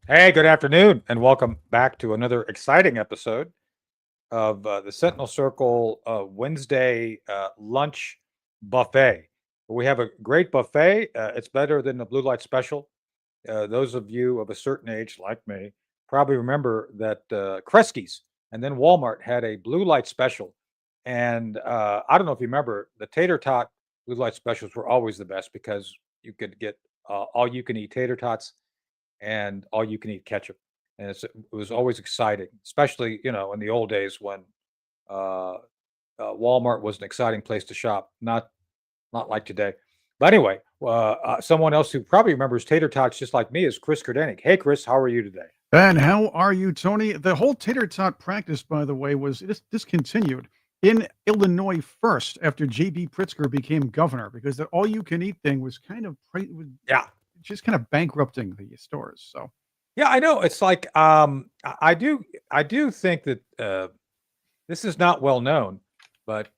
Hey, good afternoon, and welcome back to another exciting episode of the Sentinel Circle Wednesday lunch buffet. We have a great buffet. It's better than the blue light special. Those of you of a certain age, like me, probably remember that Kresge's and then Walmart had a blue light special. And I don't know if you remember, the tater tot blue light specials were always the best because you could get all you can eat tater tots and all you can eat ketchup. And it was always exciting, especially, in the old days when uh, Walmart was an exciting place to shop, not like today. But anyway, someone else who probably remembers tater tots just like me is Chris Cordani. Hey, Chris, how are you today? And how are you, Tony? The whole tater tot practice, by the way, was discontinued in Illinois first after J.B. Pritzker became governor because the all-you-can-eat thing was Yeah, just kind of bankrupting the stores. So, yeah, I know. It's like I do think that this is not well known, but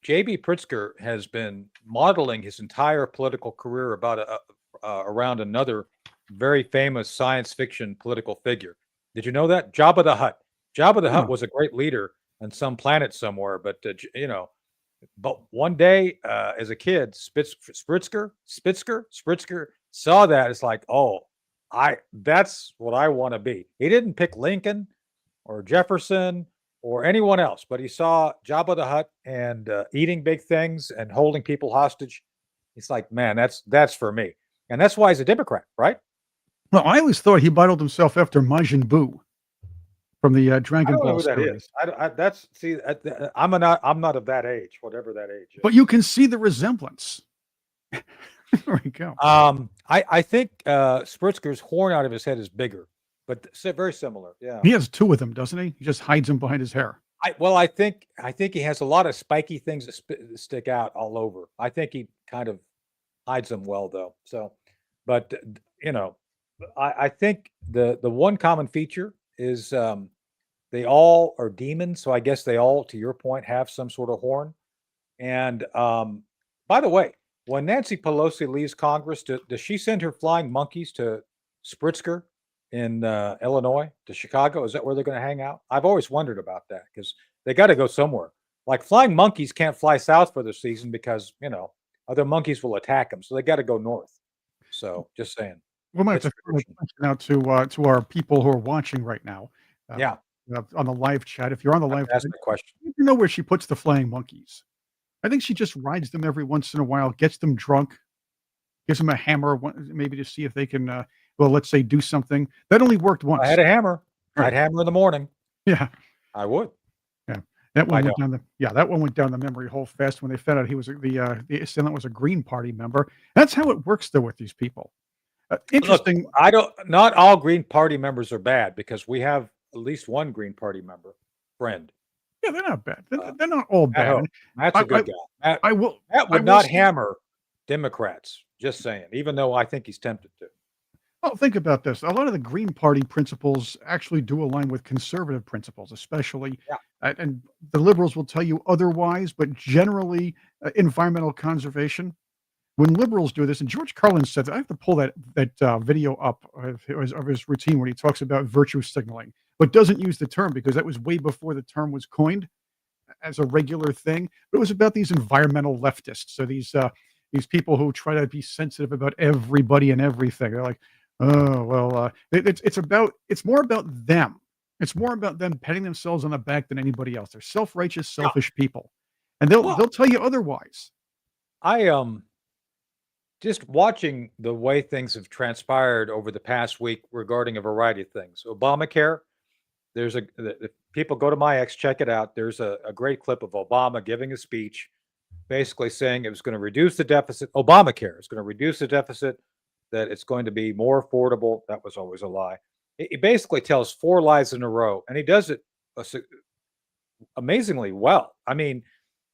J.B. Pritzker has been modeling his entire political career around another very famous science fiction political figure. Did you know that? Jabba the Hutt. Jabba the Hutt huh. was a great leader on some planet somewhere, but one day as a kid, Spritzker saw that. It's like, oh, I that's what I want to be. He didn't pick Lincoln or Jefferson or anyone else, but he saw Jabba the Hutt and eating big things and holding people hostage. He's like, man, that's for me, and that's why he's a Democrat, right? Well, I always thought he modeled himself after Majin Buu from the I Dragon don't know Ball who that series. is. That's see, I'm not of that age, whatever that age But is. you can see the resemblance. There we go. I think Spritzker's horn out of his head is bigger, but very similar. Yeah. He has two of them, doesn't he? He just hides them behind his hair. I think he has a lot of spiky things that stick out all over. I think he kind of hides them well, though. So, but you know, I think the one common feature is they all are demons. So I guess they all, to your point, have some sort of horn. And by the way, when Nancy Pelosi leaves Congress, does she send her flying monkeys to Spritzker in Illinois, to Chicago? Is that where they're going to hang out? I've always wondered about that because they got to go somewhere. Like flying monkeys can't fly south for the season because other monkeys will attack them, so they got to go north. So just saying, We might have it's to throw a tradition. question out to our people who are watching right now, uh, Yeah, on the live chat. If you're on the I have live to ask chat, my question. you know where she puts the flying monkeys. I think she just rides them every once in a while, gets them drunk, gives them a hammer, maybe to see if they can, well, let's say, do something. That only worked If I once. had a hammer, I'd Right. hammer in the morning. Yeah. I would. Yeah. That one I went don't. down that one went down the memory hole fast when they found out he was the assailant was a Green Party member. That's how it works, though, with these people. Look, Interesting. I don't. Not all Green Party members are bad because we have at least one Green Party member friend. Yeah, they're not bad. They're Uh, they're not all Matt bad. Hope. Matt's I a I good guy. Matt I will Matt I would will not say hammer Democrats. Just saying. Even though I think he's tempted to. well, think about this. A lot of the Green Party principles actually do align with conservative principles, especially, Yeah. and the liberals will tell you otherwise, but generally, environmental conservation. When liberals do this, and George Carlin said that, I have to pull that video up of his routine when he talks about virtue signaling, but doesn't use the term because that was way before the term was coined as a regular thing. But it was about these environmental leftists. So these people who try to be sensitive about everybody and everything. They're like, oh well, it's more about them. It's more about them patting themselves on the back than anybody else. They're self-righteous, Yeah. selfish people, and they'll Well, they'll tell you otherwise. I just watching the way things have transpired over the past week regarding a variety of things. Obamacare. If people go to my ex, check it out. There's a great clip of Obama giving a speech basically saying it was going to reduce the deficit. Obamacare is going to reduce the deficit, that it's going to be more affordable. That was always a lie. He basically tells four lies in a row, and he does it amazingly well. I mean,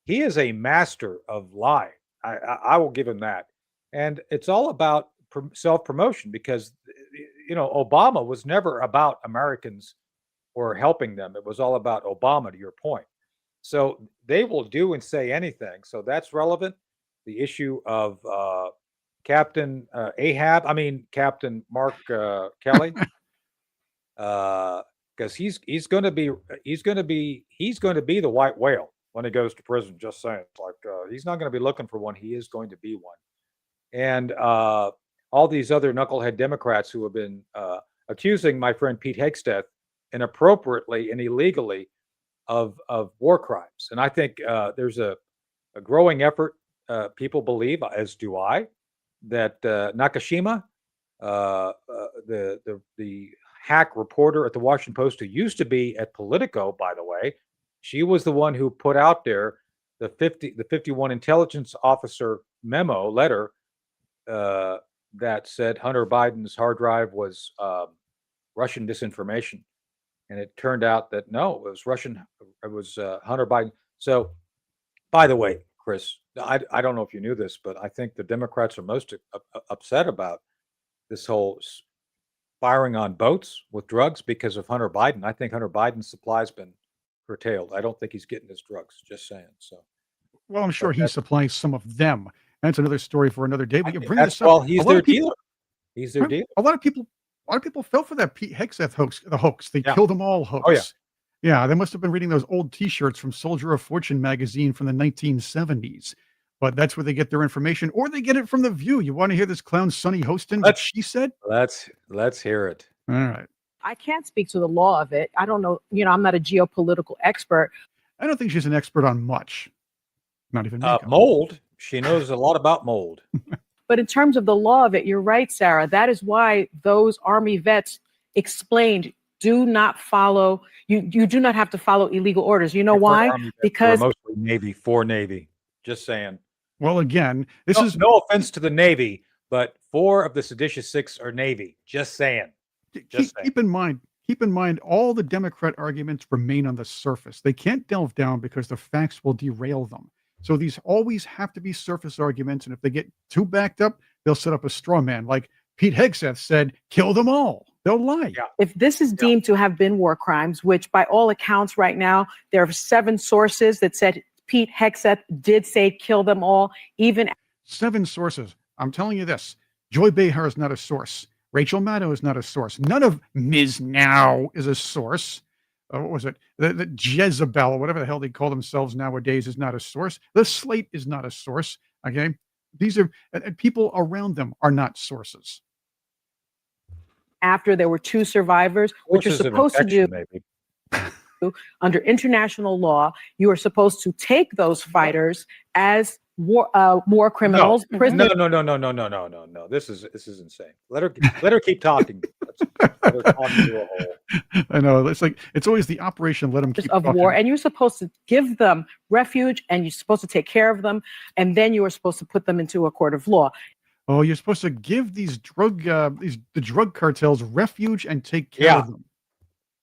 he is a master of lie. I will give him that. And it's all about self promotion because, Obama was never about Americans or helping them. It was all about Obama, to your point. So they will do and say anything. So that's relevant. The issue of Captain Captain Mark Kelly. because he's going to be the white whale when he goes to prison. Just saying, it's like he's not going to be looking for one; he is going to be one. And all these other knucklehead Democrats who have been accusing my friend Pete Hegseth inappropriately and illegally of war crimes. And I think there's a growing effort. People believe, as do I, that Nakashima, the hack reporter at the Washington Post, who used to be at Politico, by the way, she was the one who put out there the 51 intelligence officer memo letter that said Hunter Biden's hard drive was Russian disinformation. And it turned out that no, it was Hunter Biden. So, by the way, Chris, I don't know if you knew this, but I think the Democrats are most upset about this whole firing on boats with drugs because of Hunter Biden. I think Hunter Biden's supply's been curtailed. I don't think he's getting his drugs. Just saying. So, well, I'm sure he supplies some of them. That's another story for another day. But you bring this up. Well, he's their dealer. He's their dealer. A lot of people fell for that Pete Hegseth hoax. The hoax. They killed them all hoax. Oh yeah. Yeah, they must have been reading those old T-shirts from Soldier of Fortune magazine from the 1970s. But that's where they get their information, or they get it from The View. You want to hear this clown Sonny Hostin? What she said? Let's hear it. All right. I can't speak to the law of it. I don't know. I'm not a geopolitical expert. I don't think she's an expert on much. Not even mold. She knows a lot about mold. But in terms of the law of it, you're right, Sarah. That is why those Army vets explained, do not follow. You do not have to follow illegal orders. You know why? Because mostly Navy, for Navy. Just saying. Well, again, this is no offense to the Navy, but 4 of the seditious 6 are Navy. Just saying. Keep in mind, all the Democrat arguments remain on the surface. They can't delve down because the facts will derail them. So these always have to be surface arguments. And if they get too backed up, they'll set up a straw man. Like Pete Hegseth said, kill them all. They'll lie. Yeah. If this is deemed to have been war crimes, which by all accounts right now, there are 7 sources that said Pete Hegseth did say kill them all. Even 7 sources. I'm telling you this. Joy Behar is not a source. Rachel Maddow is not a source. None of Ms. Now is a source. What was it? The Jezebel, or whatever the hell they call themselves nowadays, is not a source. The Slate is not a source. Okay. These are, and people around them are not sources. After there were 2 survivors, which you're supposed to do under international law, you are supposed to take those fighters as war criminals. No. This is insane. Let her keep talking. Let her talk into a hole. I know. It's always the operation. Let them keep of talking. war, and you're supposed to give them refuge, and you're supposed to take care of them, and then you are supposed to put them into a court of law. Oh, you're supposed to give these the drug cartels refuge and take care of them.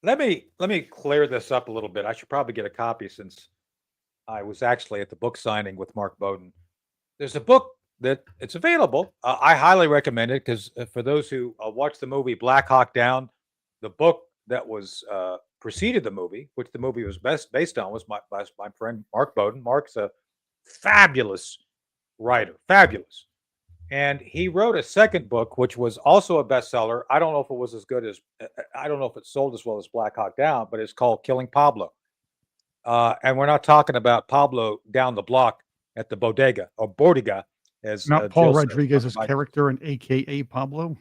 Let me clear this up a little bit. I should probably get a copy since I was actually at the book signing with Mark Bowden. There's a book that it's available. I highly recommend it because for those who watched the movie Black Hawk Down, the book that was preceded the movie, which the movie was based on, was my friend Mark Bowden. Mark's a fabulous writer, fabulous. And he wrote a second book, which was also a bestseller. I don't know if it was as good as, I don't know if it sold as well as Black Hawk Down, but it's called Killing Pablo. And we're not talking about Pablo down the block at the bodega or bodega, as not Paul Rodriguez's character in AKA Pablo.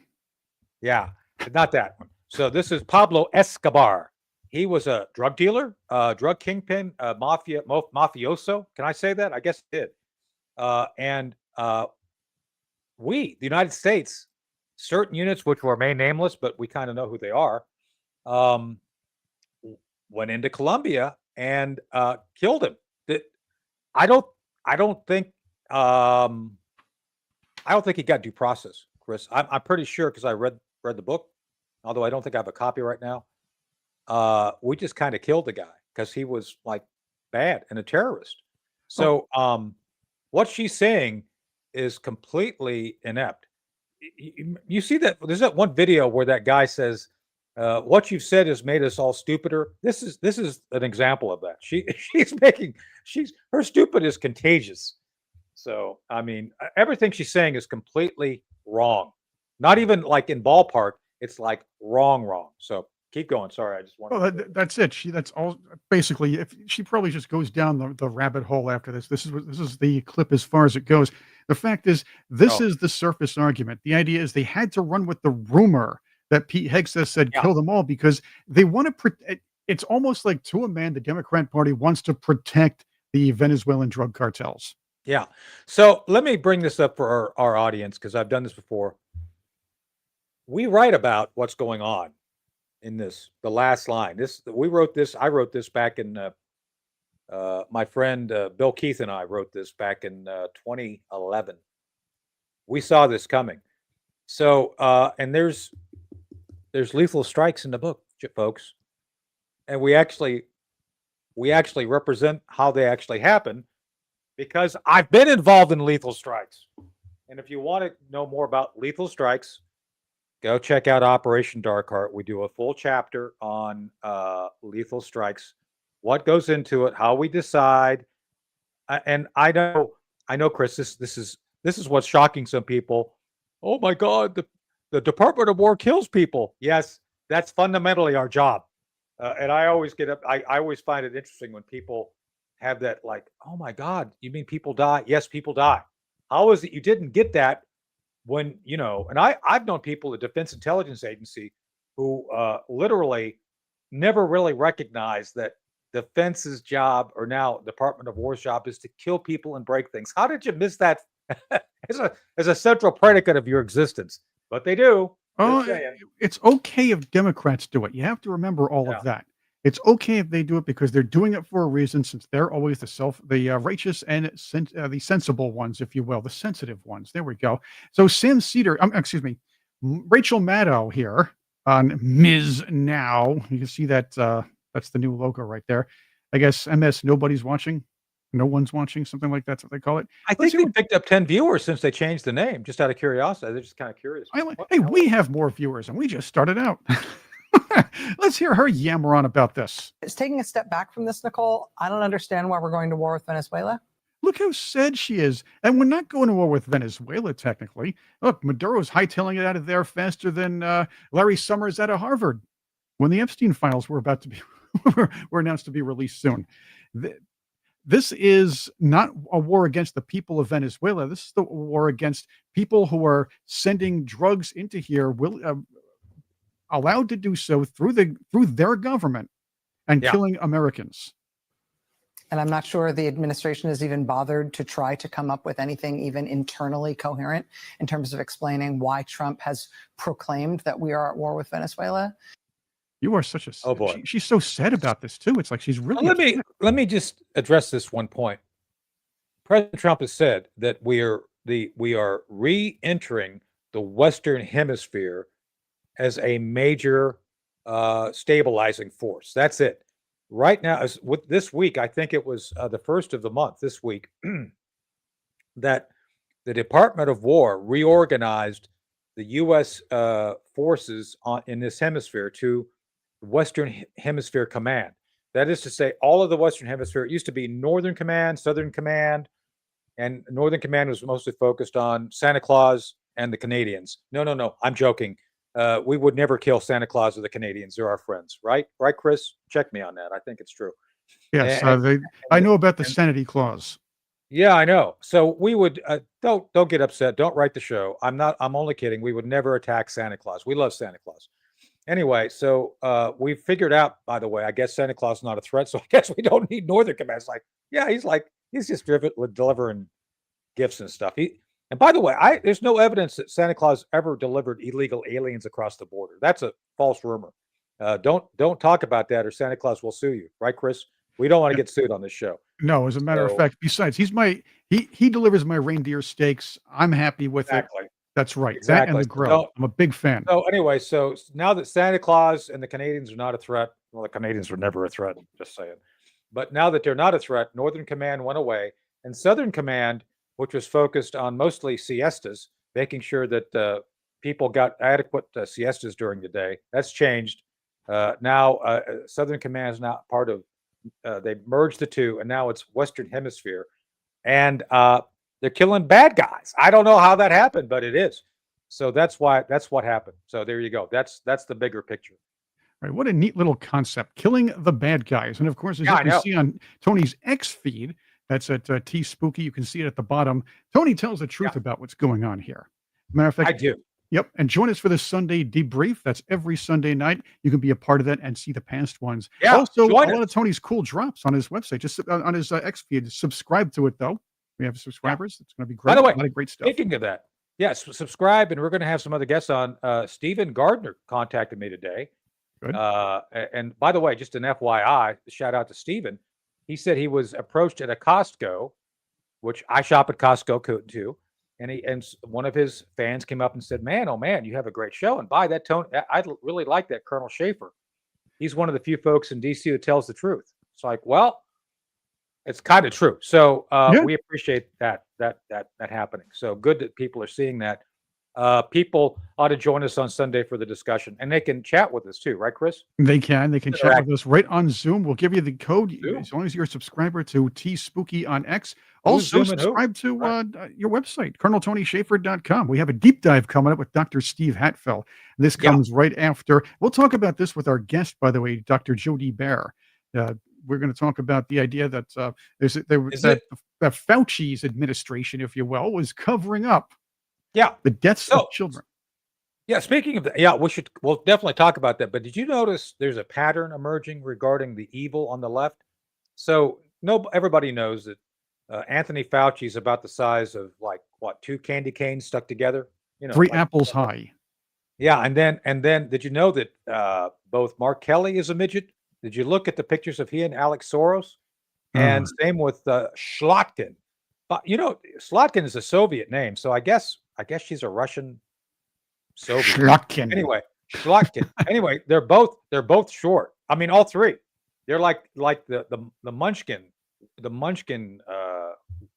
Yeah, not that one. So this is Pablo Escobar. He was a drug dealer, drug kingpin, mafioso. Can I say that? I guess it did. And the United States, certain units which will remain nameless, but we kind of know who they are, went into Colombia and killed him. I don't think he got due process, Chris. I'm pretty sure because I read the book, although I don't think I have a copy right now. We just kind of killed the guy because he was like bad and a terrorist. So what she's saying is completely inept. You see that there's that one video where that guy says, what you've said has made us all stupider. This is an example of that. Her stupid is contagious. So, I mean, everything she's saying is completely wrong. Not even like in ballpark. It's like wrong. So Keep going. Sorry, I just wanted. Well, that's it. That's all. Basically, if she probably just goes down the rabbit hole after this. This is the clip as far as it goes. The fact is, this Oh, is the surface argument. The idea is they had to run with the rumor that Pete Hegseth said yeah, kill them all because they want to. It's almost like to a man, the Democrat Party wants to protect the Venezuelan drug cartels. yeah. So let me bring this up for our audience because I've done this before. We write about what's going on in this. The last line. We wrote this. I wrote this back in. My friend Bill Keith and I wrote this back in 2011. We saw this coming. So and there's lethal strikes in the book, folks, and we actually represent how they actually happen because I've been involved in lethal strikes. And if you want to know more about lethal strikes, go check out Operation Dark Heart. We do a full chapter on lethal strikes, what goes into it, how we decide. And I know, Chris, this is what's shocking some people. Oh my God, the Department of War kills people. Yes, that's fundamentally our job. And I always I always find it interesting when people have that, like, oh my God, you mean people die? Yes, people die. How is it you didn't get that when, and I've known people at the Defense Intelligence Agency who literally never really recognized that defense's job, or now Department of War's job, is to kill people and break things. How did you miss that as a central predicate of your existence? But they do. Oh, it's okay if Democrats do it. You have to remember all Yeah. of that. It's okay if they do it because they're doing it for a reason, since they're always the righteous and the sensible ones, if you will, the sensitive ones. There we go. So Sam Cedar, excuse me, Rachel Maddow here on Ms. Now. You can see that that's the new logo right there. I guess MS Nobody's Watching. No one's watching, something like that's what they call it. I think they picked up 10 viewers since they changed the name, just out of curiosity. They're just kind of curious. Hey, we have more viewers and we just started out. Let's hear her yammer on about this. It's taking a step back from this, Nicole. I don't understand why we're going to war with Venezuela. Look how sad she is. And we're not going to war with Venezuela, technically. Look, Maduro's hightailing it out of there faster than Larry Summers out of Harvard when the Epstein files were about to be were announced to be released soon. This is not a war against the people of Venezuela. This is the war against people who are sending drugs into here, allowed to do so through their government, and killing Americans. And I'm not sure the administration has even bothered to try to come up with anything even internally coherent in terms of explaining why Trump has proclaimed that we are at war with Venezuela. You are such a... Oh boy. She's so sad about this too. It's like she's really... Let me just address this one point. President Trump has said that we are re-entering the Western Hemisphere as a major stabilizing force. That's it. Right now, with this week, I think it was the first of the month this week, that the Department of War reorganized the U.S. forces in this hemisphere to Western Hemisphere Command. That is to say, all of the Western Hemisphere. It used to be Northern Command, Southern Command, and Northern Command was mostly focused on Santa Claus and the Canadians. No, I'm joking. We would never kill Santa Claus or the Canadians. They're our friends, right? Right, Chris? Check me on that. I think it's true. Yes, I know about the sanity clause. Yeah, I know. So we would don't get upset. Don't write the show. I'm only kidding. We would never attack Santa Claus. We love Santa Claus. Anyway, so we figured out, by the way, I guess Santa Claus is not a threat, so I guess we don't need Northern Command. It's like, yeah, he's just delivering gifts and stuff. And by the way, there's no evidence that Santa Claus ever delivered illegal aliens across the border. That's a false rumor. Don't talk about that, or Santa Claus will sue you, right, Chris? We don't want to get sued on this show. No, as a matter of fact, besides, he delivers my reindeer steaks. I'm happy with it. That's right. Exactly. That and the grill. I'm a big fan. So anyway, so now that Santa Claus and the Canadians are not a threat, well, the Canadians were never a threat, just saying. But now that they're not a threat, Northern Command went away, and Southern Command, which was focused on mostly siestas, making sure that people got adequate siestas during the day, that's changed. Now Southern Command is now part of, they merged the two, and now it's Western Hemisphere. And they're killing bad guys. I don't know how that happened, but it is. So that's what happened. So there you go. That's the bigger picture. Right. What a neat little concept. Killing the bad guys. And of course, as Yeah, you I can know. see on Tony's X feed, that's at T Spooky. You can see it at the bottom. Tony tells the truth Yeah. about what's going on here. Matter of I fact, do. yep. And join us for the Sunday debrief. That's every Sunday night. You can be a part of that and see the past ones. Yeah, Also, a join lot us. of Tony's cool drops on his website. Just on his X feed. Subscribe to it, though. We have subscribers. It's going to be great. By the way, a lot of great stuff. speaking of that, yes, subscribe, and we're going to have some other guests on. Stephen Gardner contacted me today. Good. And by the way, just an FYI, shout out to Stephen. He said he was approached at a Costco, which I shop at Costco too. And one of his fans came up and said, "Man, oh man, you have a great show. And by that tone, I really like that Colonel Shaffer. He's one of the few folks in DC that tells the truth." It's like, well, it's kind of true. So Yeah. we appreciate that happening. So good that people are seeing that. People ought to join us on Sunday for the discussion, and they can chat with us too, right, Chris? They can chat Interact. with us right on Zoom. We'll give you the code Zoom. as long as you're a subscriber to T Spooky on X. Who's Also, zooming who? subscribe to Right. your website, ColonelTonySchafer.com. We have a deep dive coming up with Dr. Steve Hatfill. This Yeah. comes right after. We'll talk about this with our guest, by the way, Dr. Jody Behar. We're going to talk about the idea that that Fauci's administration, if you will, was covering up Yeah. the deaths So- of children. Yeah, speaking of that, yeah, we'll definitely talk about that. But did you notice there's a pattern emerging regarding the evil on the left? So everybody knows that Anthony Fauci is about the size of like what, 2 candy canes stuck together? You know, 3 like- apples high. Yeah, and then did you know that both Mark Kelly is a midget? Did you look at the pictures of he and Alex Soros? And same with Shlotkin. But Shlotkin is a Soviet name, so I guess she's a Russian Soviet. Shlotkin. Anyway, Shlotkin. Anyway, they're both short. I mean, all three. They're like the Munchkin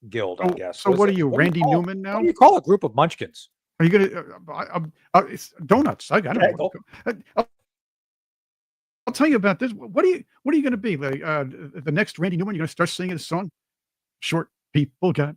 guild, I guess. So what are you, do Randy call- Newman now? What do you call a group of Munchkins? Are you gonna it's donuts? I don't know. I'll tell you about this. What are you gonna be? Like the next Randy Newman? You're gonna start singing a song? Short people got.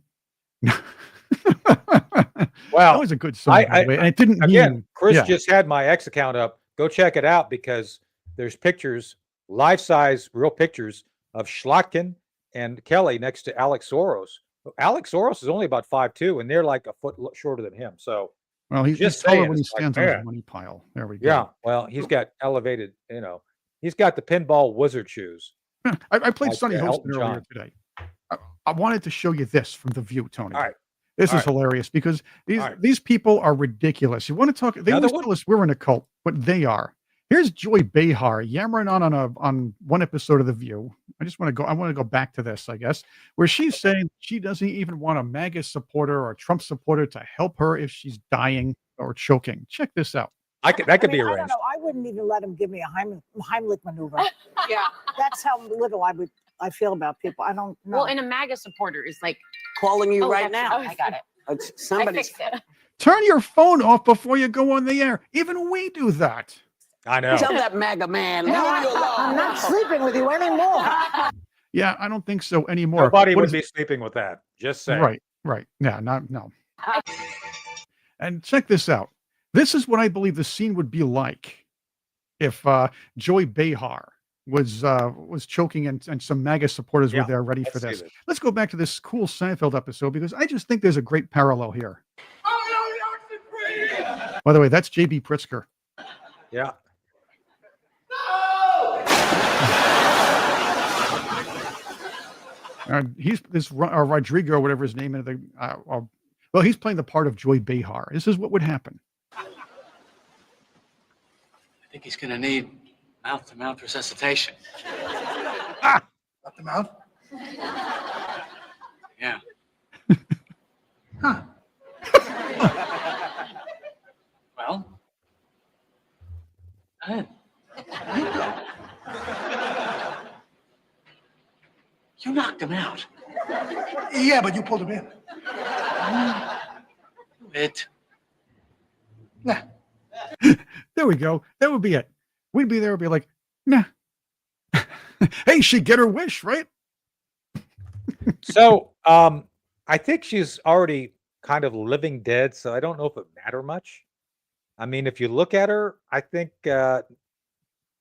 That Well, was a good song, by the way, and it didn't again, mean Chris yeah. just had my X account up. Go check it out because there's pictures, life-size, real pictures of Shlotkin and Kelly next to Alex Soros. Alex Soros is only about 5'2", and they're like a foot shorter than him. So Well, he's just taller saying, when he it's like, stands on his man. money pile. There we go. yeah, well, he's got elevated. He's got the pinball wizard shoes. I played Like, Sonny Elton Hostin earlier John. today. I wanted to show you this from The View, Tony. All right. This All is right. hilarious because All right. these people are ridiculous. You want to talk? They Another always one? tell us we're in a cult, but they are. Here's Joy Behar yammering on one episode of The View. I want to go back to this, I guess, where she's saying she doesn't even want a MAGA supporter or a Trump supporter to help her if she's dying or choking. Check this out. That could be I don't arranged. know. I wouldn't even let him give me a Heimlich maneuver. Yeah. That's how little I feel about people. I don't know. Well, and a MAGA supporter is like, Calling you oh, right that's- now. I got it. It's I somebody's. fixed it. Turn your phone off before you go on the air. Even we do that. I know. Tell that MAGA man. Leave you I'm alone. not sleeping with you anymore. Yeah, I don't think so anymore. Nobody What would is- be sleeping with that. Just saying. Right. Yeah, no. And check this out. This is what I believe the scene would be like if Joy Behar was choking and some MAGA supporters Yeah, were there ready let's for see this. this. Let's go back to this cool Seinfeld episode because I just think there's a great parallel here. By the way, that's JB Pritzker. Yeah. He's this Rodrigo, whatever his name is. Well, he's playing the part of Joy Behar. This is what would happen. I think he's going to need mouth-to-mouth resuscitation. Up the mouth? Yeah. Huh. Well, go ahead. You knocked him out. Yeah, but you pulled him in. It. Nah. There we go. That would be it. We'd be there. We'd be like, nah. Hey, she'd get her wish, right? So I think she's already kind of living dead, so I don't know if it matter much. I mean, if you look at her, I think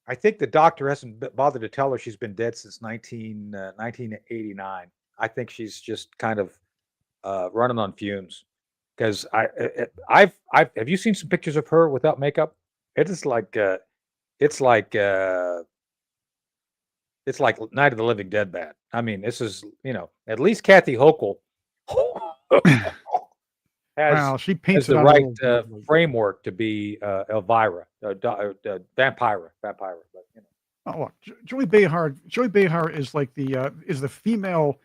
I think the doctor hasn't bothered to tell her she's been dead since 1989. I think she's just kind of running on fumes. Because I've have you seen some pictures of her without makeup? It is like it's like Night of the Living Dead bad. I mean, this is at least Kathy Hochul Well, has she paints the it on a right little differently. framework to be Elvira, Vampira. But Oh, look, Joy Behar. Joy Behar is like is the female,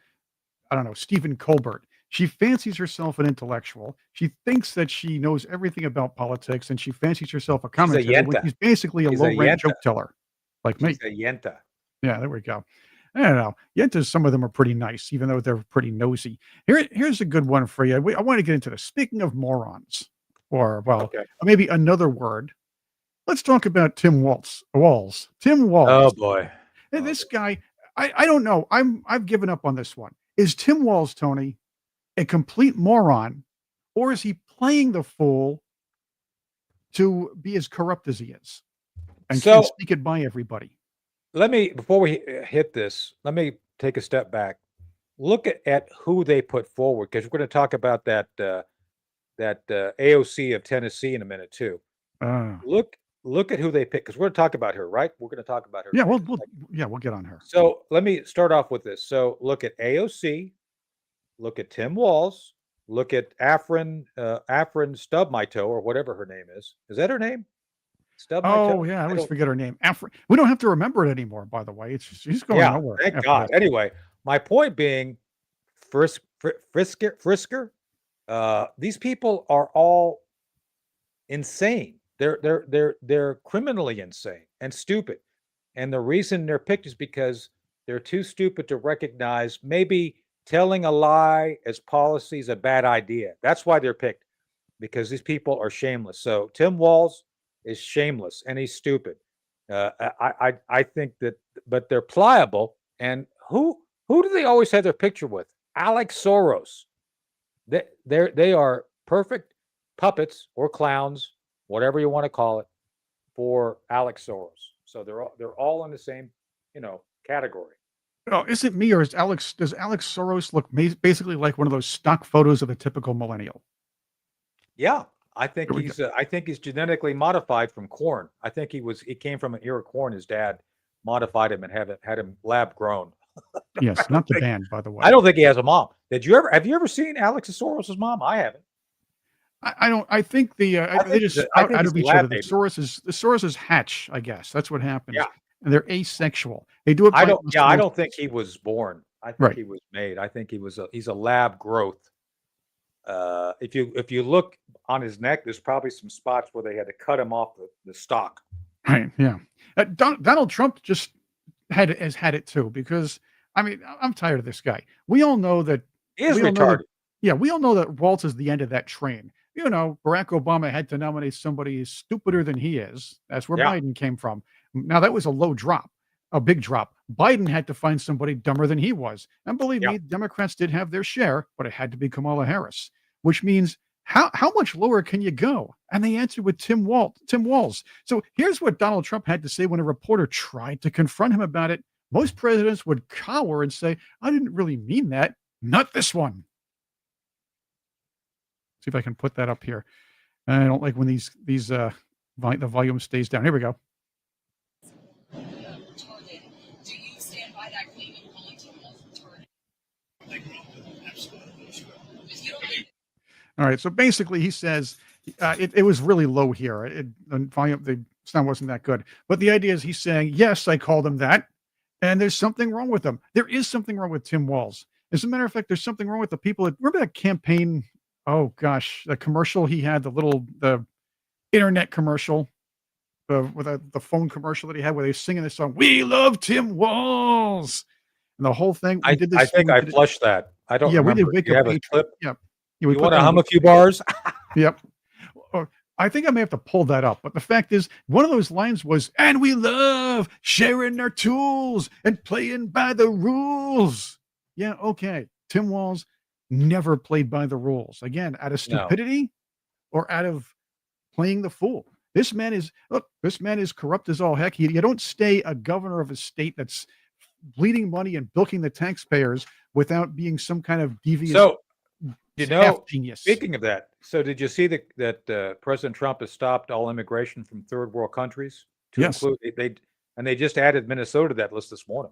I don't know, Stephen Colbert. She fancies herself an intellectual. She thinks that she knows everything about politics, and she fancies herself a commentator when yenta. she's basically a She's a low-rent yenta. joke teller, like me. she's a yenta. Yeah, there we go. I don't know. Yentas, some of them are pretty nice, even though they're pretty nosy. Here's a good one for you. I want to get into this. Speaking of morons, or Okay. maybe another word. Let's talk about Tim Walz. Tim Walz. Oh boy. And this guy, I don't know. I've given up on this one. Is Tim Walz, Tony, a complete moron, or is he playing the fool to be as corrupt as he is and So- sneak it by everybody? Before we hit this, let me take a step back. Look at who they put forward, because we're going to talk about that AOC of Tennessee in a minute too. Look at who they picked, because we're going to talk about her, right? We're going to talk about her. Yeah, next. we'll get on her. So let me start off with this. So look at AOC, look at Tim Walz, look at Afrin Stub My Toe, or whatever her name is. Is that her name? Stub My Toe? Oh yeah, I always forget her name. We don't have to remember it anymore, by the way. She's going nowhere. Thank after God. this. Anyway, my point being, Frisker. These people are all insane. They're criminally insane and stupid. And the reason they're picked is because they're too stupid to recognize maybe telling a lie as policy is a bad idea. That's why they're picked, because these people are shameless. So Tim Walz is shameless and he's stupid. I think that, but they're pliable. And who do they always have their picture with? Alex Soros. They are perfect puppets or clowns, whatever you want to call it, for Alex Soros. So they're all in the same, category. Oh, is it me, or does Alex Soros look basically like one of those stock photos of a typical millennial? Yeah, I think Here we he's genetically modified from corn. I think he came from an ear of corn. His dad modified him and had him lab grown. Yes, not the band, by the way. I don't think he has a mom. Have you ever seen Alex Soros' mom? I haven't. I don't. I think they just I think out he's of each lab other. The baby. Soroses hatch. I guess that's what happens. Yeah. And they're asexual. They do it. I by don't. Yeah, I osmosis. don't think he was born. I think Right. he was made. I think he's a lab growth. If you look on his neck, there's probably some spots where they had to cut him off the stalk. Right. Yeah. Donald Trump just has had it too, because I mean, I'm tired of this guy. We all know that. He is we all know that- retarded. Yeah, we all know that Waltz is the end of that train. Barack Obama had to nominate somebody stupider than he is. That's where Yeah. Biden came from. Now, that was a big drop. Biden had to find somebody dumber than he was. And believe Yeah. me, Democrats did have their share, but it had to be Kamala Harris, which means how much lower can you go? And they answered with Tim Walz. So here's what Donald Trump had to say when a reporter tried to confront him about it. Most presidents would cower and say, I didn't really mean that. Not this one. See if I can put that up here. I don't like when the volume stays down. Here we go. Do you stand by that claim and calling Tim Walz retarded? All right. So basically, he says it was really low here. The volume, the sound wasn't that good. But the idea is he's saying, yes, I called him that, and there's something wrong with him. There is something wrong with Tim Walz. As a matter of fact, there's something wrong with the people that remember that campaign. Oh gosh, the commercial he had, the internet commercial, with the phone commercial that he had, where they were singing this song, "We love Tim Walz," and the whole thing. I think I flushed that. I don't. Yeah, we remember. did. Do you have a clip? Yeah. You want to hum a few bars? Yep. I think I may have to pull that up, but the fact is, one of those lines was, "And we love sharing our tools and playing by the rules." Yeah, okay. Tim Walz never played by the rules. Again, out of stupidity or out of playing the fool. This man is corrupt as all heck. You don't stay a governor of a state that's bleeding money and bilking the taxpayers without being some kind of devious So, half genius. speaking of that, so did you see that President Trump has stopped all immigration from third world countries to Yes. include they just added Minnesota to that list this morning.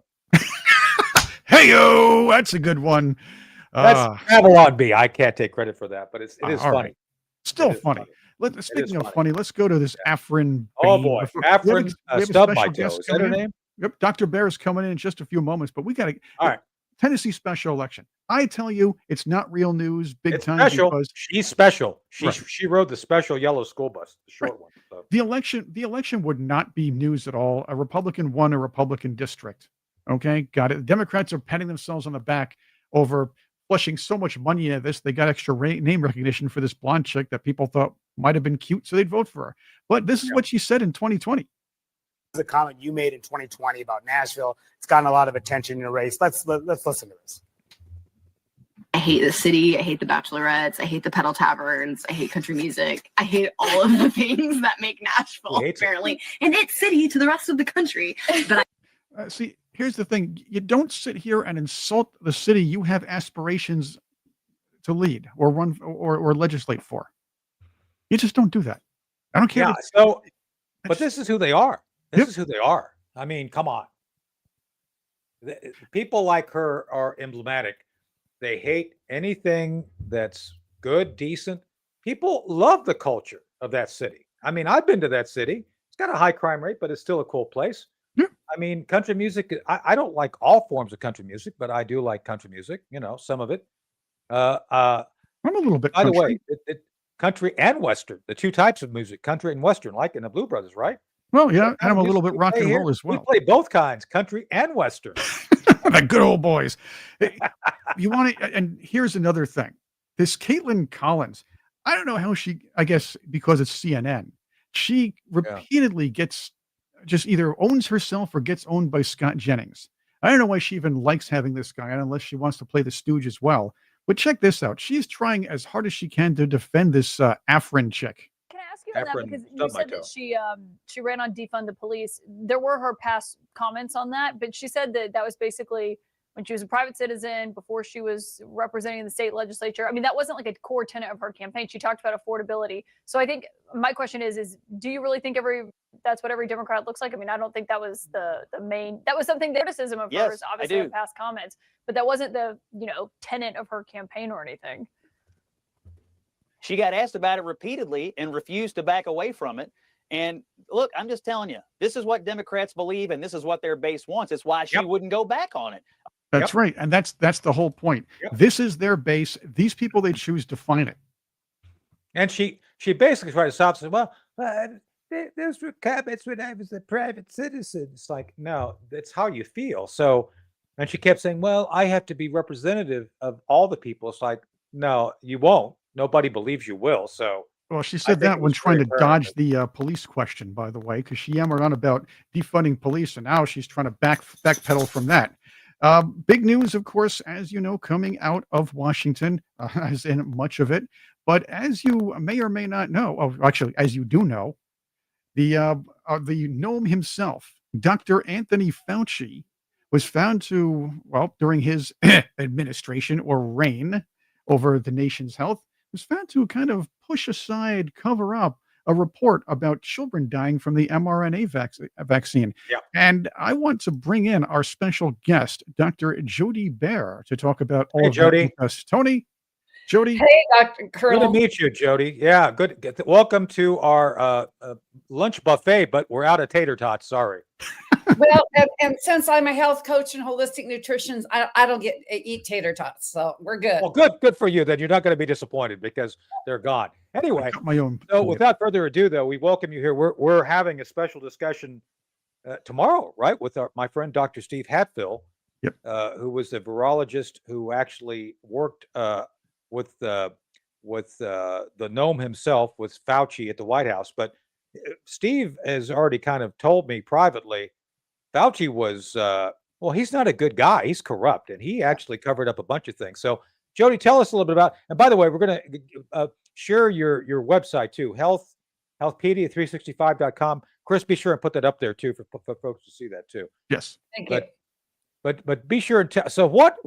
Hey-o, that's a good one. That's Avalon B. I can't take credit for that, but it is all funny. right. Still It is funny. Speaking of funny. funny, let's go to this Afrin. Oh Bain. boy, We have a- Afrin we have a Stub special My Toe. guest Is that her coming in. name? Yep, Dr. Bear is coming in just a few moments, but we got to. All right. Tennessee special election. I tell you, it's not real news, big It's time. special. Because She's special. Right. She rode the special yellow school bus, the short one. So. the election would not be news at all. A Republican won a Republican district. Okay, got it. The Democrats are patting themselves on the back over flushing so much money into this. They got extra name recognition for this blonde chick that people thought might have been cute, so they'd vote for her. But this is what she said in 2020. The comment you made in 2020 about Nashville. It's gotten a lot of attention in the race. Let's listen to this. I hate the city. I hate the bachelorettes. I hate the pedal taverns. I hate country music. I hate all of the things that make Nashville apparently an it city to the rest of the country. But See, here's the thing. You don't sit here and insult the city you have aspirations to lead or run or legislate for. You just don't do that. I don't care. Yeah. So, but this is who they are. This is who they are. I mean, come on. People like her are emblematic. They hate anything that's good, decent. People love the culture of that city. I mean, I've been to that city. It's got a high crime rate, but it's still a cool place. Yeah. I mean, country music, I don't like all forms of country music, but I do like country music, some of it. I'm a little bit. By the way, country and Western, the two types of music, country and Western, like in the Blue Brothers, right? Well, yeah, and I'm a little bit rock and roll as well. We play both kinds, country and Western. The good old boys. You want to, and here's another thing. This Caitlin Collins, I don't know how I guess because it's CNN, she repeatedly gets just either owns herself or gets owned by Scott Jennings. I don't know why she even likes having this guy on unless she wants to play the stooge as well. But check this out. She's trying as hard as she can to defend this Afrin chick. Can I ask you on that? Because you said that she ran on defund the police. There were her past comments on that, but she said that was basically when she was a private citizen before she was representing the state legislature. I mean, that wasn't like a core tenet of her campaign. She talked about affordability. So I think my question is do you really think that's what every Democrat looks like? I mean, I don't think that was the main, that was something, the criticism of hers, obviously in past comments, but that wasn't the, tenet of her campaign or anything. She got asked about it repeatedly and refused to back away from it. And look, I'm just telling you, this is what Democrats believe, and this is what their base wants. It's why she wouldn't go back on it. That's right. And that's the whole point. This is their base. These people, they choose to find it. And she basically tried to stop and say, well, those were comments when I was a private citizen. It's like, no, that's how you feel. So, and she kept saying, well, I have to be representative of all the people. It's like, no, you won't. Nobody believes you will. So, well, she said that when trying to dodge the police question, by the way, because she yammered on about defunding police, and now she's trying to backpedal from that. Big news, of course, as you know, coming out of Washington, as in much of it. But as you may or may not know, actually, as you do know, the gnome himself, Dr. Anthony Fauci, was found to, during his administration or reign over the nation's health, was found to kind of push aside, cover up a report about children dying from the mRNA vaccine. Yeah. And I want to bring in our special guest, Dr. Jody Behar, to talk about all of Jody. that with us. Tony, Jody. Hey, Dr. Colonel. Good to meet you, Jody. Yeah, good. Welcome to our lunch buffet, but we're out of tater tots. Sorry. Well, and since I'm a health coach and holistic nutrition, I don't eat tater tots, so we're good. Well, good for you. Then you're not going to be disappointed because they're gone. Anyway, my own. So without further ado, though, we welcome you here. We're having a special discussion tomorrow, right, with my friend Dr. Steve Hatfill, who was a virologist who actually worked with the gnome himself, with Fauci at the White House. But Steve has already kind of told me privately, Fauci was, he's not a good guy. He's corrupt, and he actually covered up a bunch of things. So, Jody, tell us a little bit about, and by the way, we're going to share your website too, healthpedia365.com. Chris, be sure and put that up there too for folks to see that too. Yes. Thank you. But be sure and tell. So what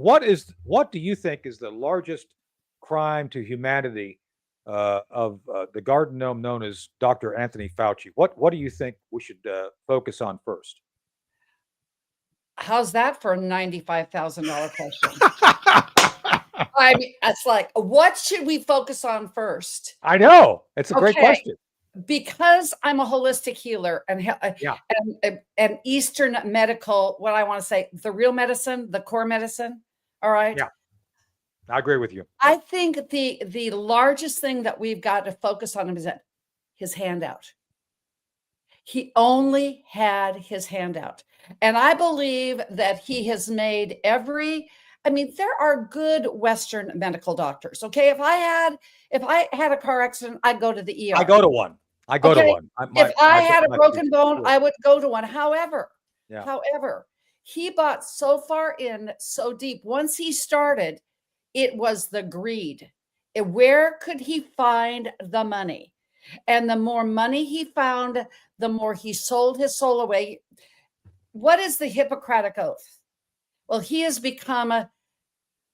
do you think is the largest crime to humanity of the garden gnome known as Dr. Anthony Fauci? What do you think we should focus on first? How's that for a $95,000 question? I mean, it's like, what should we focus on first? I know it's a great question. Because I'm a holistic healer and Eastern medical, what I want to say, the real medicine, the core medicine. All right. Yeah, I agree with you. I think the largest thing that we've got to focus on is his handout. He only had his handout. And I believe that he has made there are good Western medical doctors. Okay. If I had a car accident, I'd go to the ER. I go to one. If I had a broken bone, I would go to one. However, he bought so far in, so deep. Once he started, it was the greed. Where could he find the money? And the more money he found, the more he sold his soul away. What is the Hippocratic Oath? Well, he has become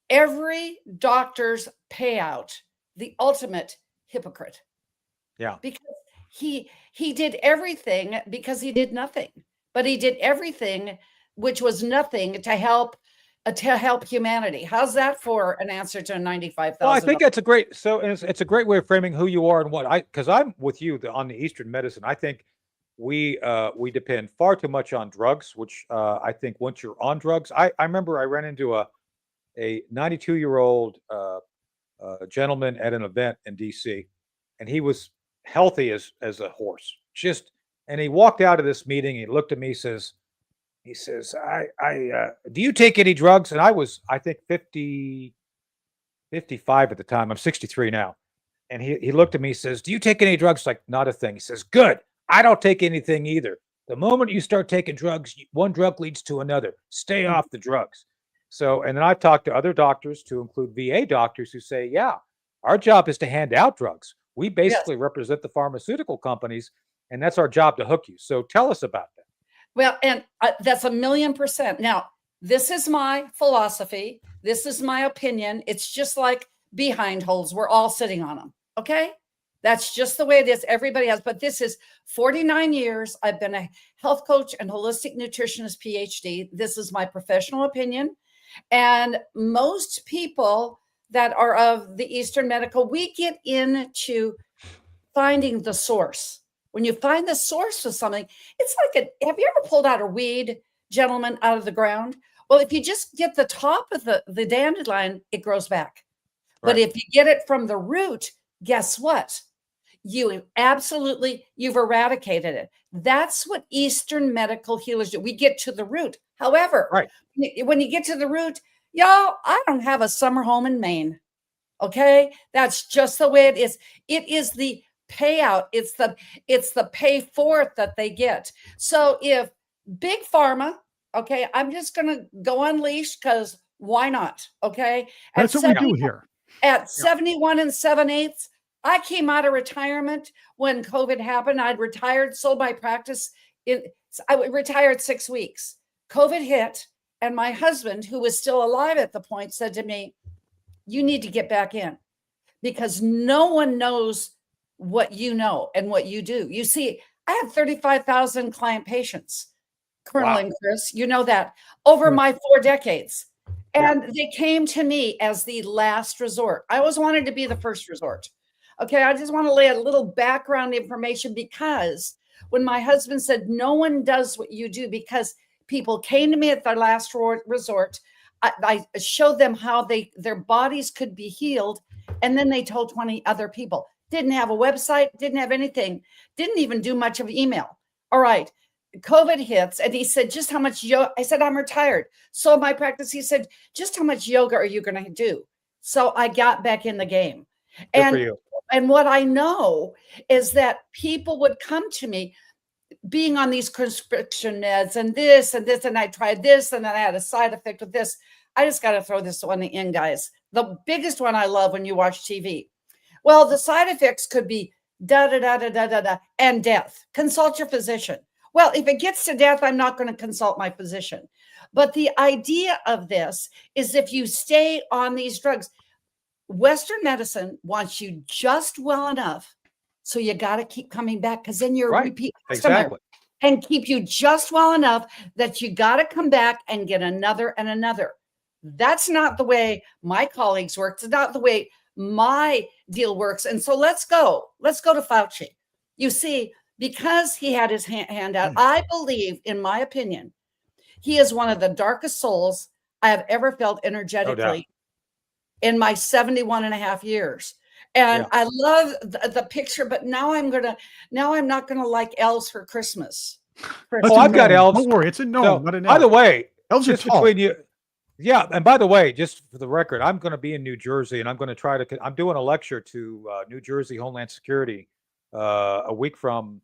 every doctor's payout, the ultimate hypocrite. Yeah. Because he did everything because he did nothing, but he did everything which was nothing to help humanity. How's that for an answer to a $95,000? Well, I think that's a great. So it's a great way of framing who you are and what because I'm with you on the Eastern medicine. I think we depend far too much on drugs, which I think once you're on drugs, I remember I ran into a 92-year-old gentleman at an event in DC, and he was healthy as a horse. And he walked out of this meeting. He looked at me. He says, do you take any drugs? And I think 55 at the time. I'm 63 now. And he looked at me. He says, do you take any drugs? Like, not a thing. He says, good. I don't take anything either. The moment you start taking drugs, one drug leads to another. Stay off the drugs. So, and then I've talked to other doctors, to include VA doctors, who say, yeah, our job is to hand out drugs. We basically represent the pharmaceutical companies, and that's our job to hook you. So tell us about that. Well, and that's 1,000,000%. Now, this is my philosophy. This is my opinion. It's just like behind holes. We're all sitting on them. Okay. That's just the way it is. Everybody has, but this is 49 years. I've been a health coach and holistic nutritionist PhD. This is my professional opinion. And most people that are of the Eastern medical, we get into finding the source. When you find the source of something, it's like have you ever pulled out a weed, gentlemen, out of the ground? Well, if you just get the top of the dandelion, it grows back. Right. But if you get it from the root, guess what? You've eradicated it. That's what Eastern medical healers do. We get to the root. However, when you get to the root, y'all, I don't have a summer home in Maine. Okay. That's just the way it is. It is the payout. It's the pay for it that they get. So if big pharma, okay, I'm just going to go unleashed because why not? Okay. That's what we do here. At 71 7/8, I came out of retirement when COVID happened. I'd retired, sold my practice. I retired 6 weeks. COVID hit, and my husband, who was still alive at the point, said to me, you need to get back in because no one knows what you know and what you do. You see, I have 35,000 client patients, Colonel and Chris, you know that, over my 4 decades. And they came to me as the last resort. I always wanted to be the first resort. Okay, I just want to lay a little background information because when my husband said, no one does what you do, because people came to me at their last resort, I showed them how their bodies could be healed. And then they told 20 other people. Didn't have a website, didn't have anything, didn't even do much of email. All right, COVID hits. And he said, just how much yoga? I said, I'm retired. So my practice, he said, just how much yoga are you going to do? So I got back in the game. Good for you. And what I know is that people would come to me being on these prescription meds and this, and I tried this, and then I had a side effect of this. I just got to throw this one in, guys. The biggest one I love when you watch TV. Well, the side effects could be and death. Consult your physician. Well, if it gets to death, I'm not going to consult my physician. But the idea of this is if you stay on these drugs, Western medicine wants you just well enough. So you got to keep coming back because then you're a repeat customer. Exactly. And keep you just well enough that you got to come back and get another and another. That's not the way my colleagues work. It's not the way my deal works. And so let's go to Fauci. You see, because he had his hand out, I believe, in my opinion, he is one of the darkest souls I have ever felt energetically in my 71 and a half years. And I love the picture, but now I'm not gonna like elves for Christmas. Oh, I've got elves. Don't worry, it's a no, not an elf. By the way, elves are just tall. between you. Yeah, and by the way, just for the record, I'm going to be in New Jersey, and I'm going to try to. I'm doing a lecture to New Jersey Homeland Security a week from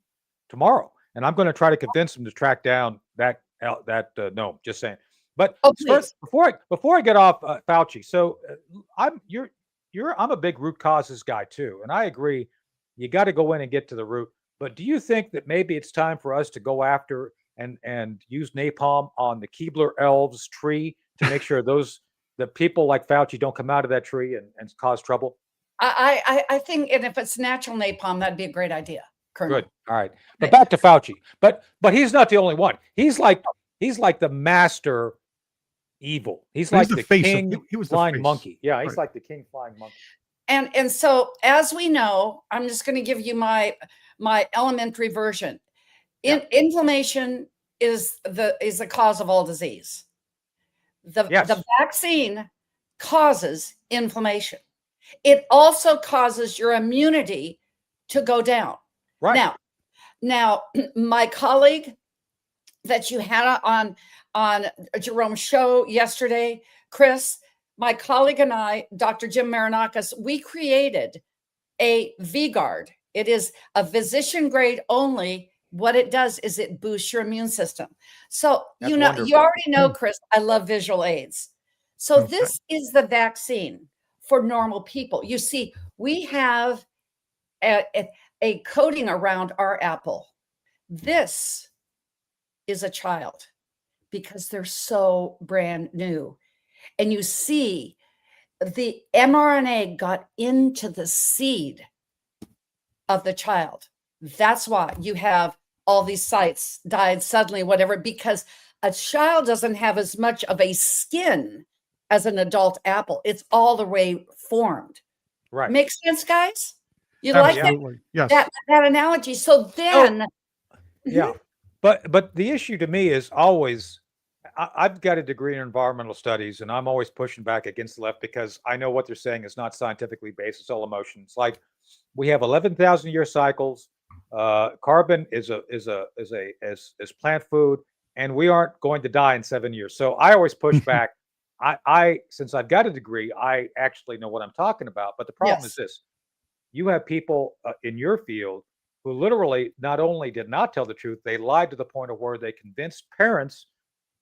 tomorrow, and I'm going to try to convince them to track down that. No, just saying. But first, before I get off Fauci, so I'm a big root causes guy too, and I agree. You got to go in and get to the root. But do you think that maybe it's time for us to go after and use napalm on the Keebler elves tree to make sure the people like Fauci don't come out of that tree and cause trouble? I think, and if it's natural napalm, that'd be a great idea. Colonel. Good. All right. But back to Fauci. But he's not the only one. He's like the master evil. He's like the king flying monkey. Yeah, he's like the king flying monkey. And so, as we know, I'm just going to give you my elementary version. Inflammation is the cause of all disease. The vaccine causes inflammation. It also causes your immunity to go down. Right. Now, my colleague that you had on Jerome's show yesterday, Chris, my colleague and I, Dr. Jim Marinakis, we created a V-Guard. It is a physician grade only. What it does is it boosts your immune system. So, That's you wonderful. already know, Chris, I love visual aids. So this is the vaccine for normal people. You see, we have a coating around our apple. This is a child because they're so brand new. And you see the mRNA got into the seed of the child. That's why you have all these sites died suddenly, whatever, because a child doesn't have as much of a skin as an adult apple. It's all the way formed. Right. Makes sense, guys? You like that analogy? So then, yeah. But the issue to me is always, I've got a degree in environmental studies, and I'm always pushing back against the left because I know what they're saying is not scientifically based. It's all emotion. It's like we have 11,000 year cycles. Carbon is plant food, and we aren't going to die in 7 years. So I always push back. I since I've got a degree, I actually know what I'm talking about. But the problem is this: you have people in your field who literally not only did not tell the truth, they lied to the point of where they convinced parents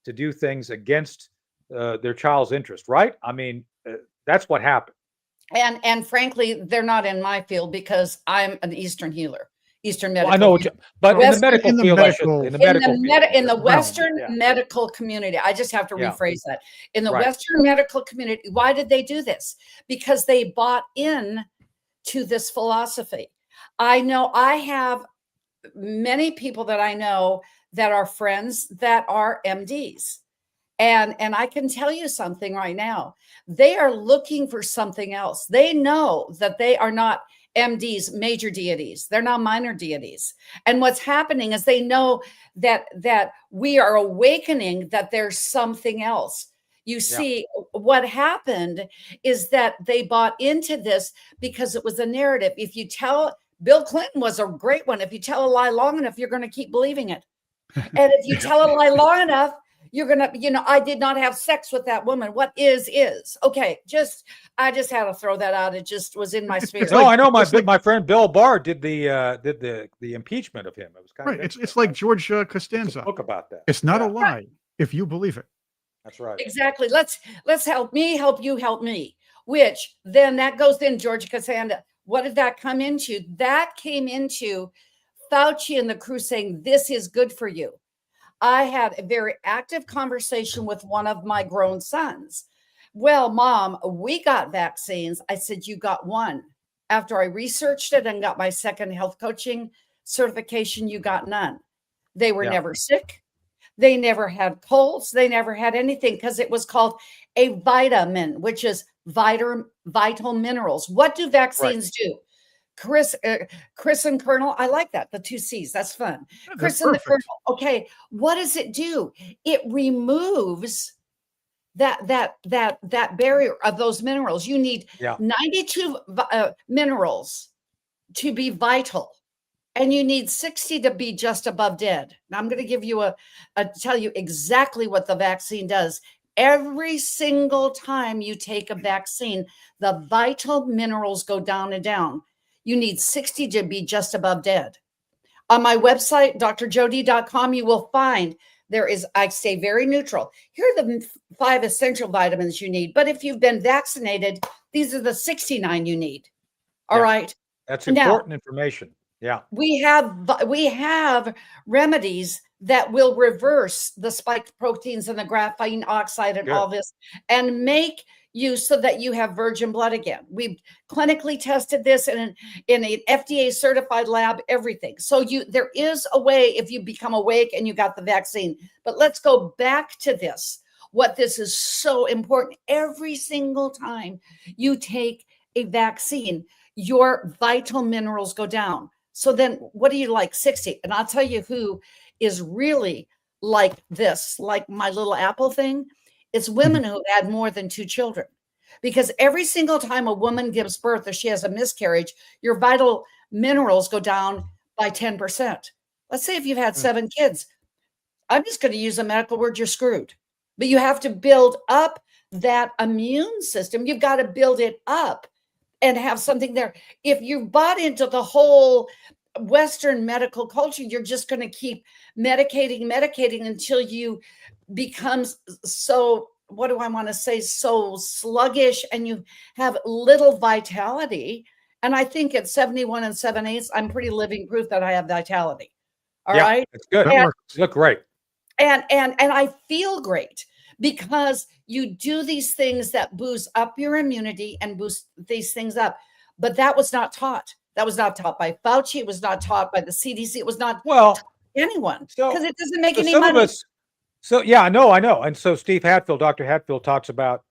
to do things against their child's interest. Right? I mean, that's what happened. And frankly, they're not in my field because I'm an Eastern healer. Eastern medical. Well, I know what but in the medical field, in the Western medical community, I just have to rephrase that. In the Western medical community, why did they do this? Because they bought in to this philosophy. I know I have many people that I know that are friends that are MDs. And I can tell you something right now. They are looking for something else. They know that they are not MDs, major deities. They're not minor deities. And what's happening is they know that we are awakening that there's something else. You see, what happened is that they bought into this because it was a narrative. If you tell, Bill Clinton was a great one. If you tell a lie long enough, you're going to keep believing it. And if you tell a lie long enough, you're going to, I did not have sex with that woman. What is. Okay. I just had to throw that out. It just was in my spirit. No, I know my friend Bill Barr did the impeachment of him. It was kind of It's like George Costanza. Book about that. It's not a lie if you believe it. That's right. Exactly. Let's help me, help you, help me. Which then that goes in George Costanza. What did that come into? That came into Fauci and the crew saying, this is good for you. I had a very active conversation with one of my grown sons. Well, Mom, we got vaccines. I said, you got one. After I researched it and got my second health coaching certification, you got none. They were never sick. They never had colds. They never had anything because it was called a vitamin, which is vital minerals. What do vaccines do? Chris and Colonel, I like that. The 2 C's, that's fun. Chris and the Colonel. Okay, what does it do? It removes that barrier of those minerals. You need 92 minerals to be vital, and you need 60 to be just above dead. Now I'm going to give you tell you exactly what the vaccine does. Every single time you take a vaccine, the vital minerals go down and down. You need 60 to be just above dead. On my website, drjody.com, you will find I stay very neutral. Here are the 5 essential vitamins you need. But if you've been vaccinated, these are the 69 you need. All right. That's important information. Yeah. We have remedies that will reverse the spiked proteins and the graphene oxide and all this and make you so that you have virgin blood again. We've clinically tested this in an FDA certified lab, everything. So there is a way if you become awake and you got the vaccine. But let's go back to this. What this is so important. Every single time you take a vaccine, your vital minerals go down. So then what do you like? 60. And I'll tell you who is really like this, like my little apple thing. It's women who had more than 2 children, because every single time a woman gives birth or she has a miscarriage, your vital minerals go down by 10%. Let's say if you've had 7 kids, I'm just going to use a medical word, you're screwed. But you have to build up that immune system. You've got to build it up and have something there. If you bought into the whole Western medical culture, you're just going to keep medicating until you become so, what do I want to say, so sluggish and you have little vitality. And I think at 71 7/8, I'm pretty living proof that I have vitality. All right. It's good. You look great. And I feel great because you do these things that boost up your immunity and boost these things up. But that was not taught. That was not taught by Fauci. It was not taught by the CDC. It was not taught by anyone because it doesn't make any money. I know. And so Dr. Hatfield talks about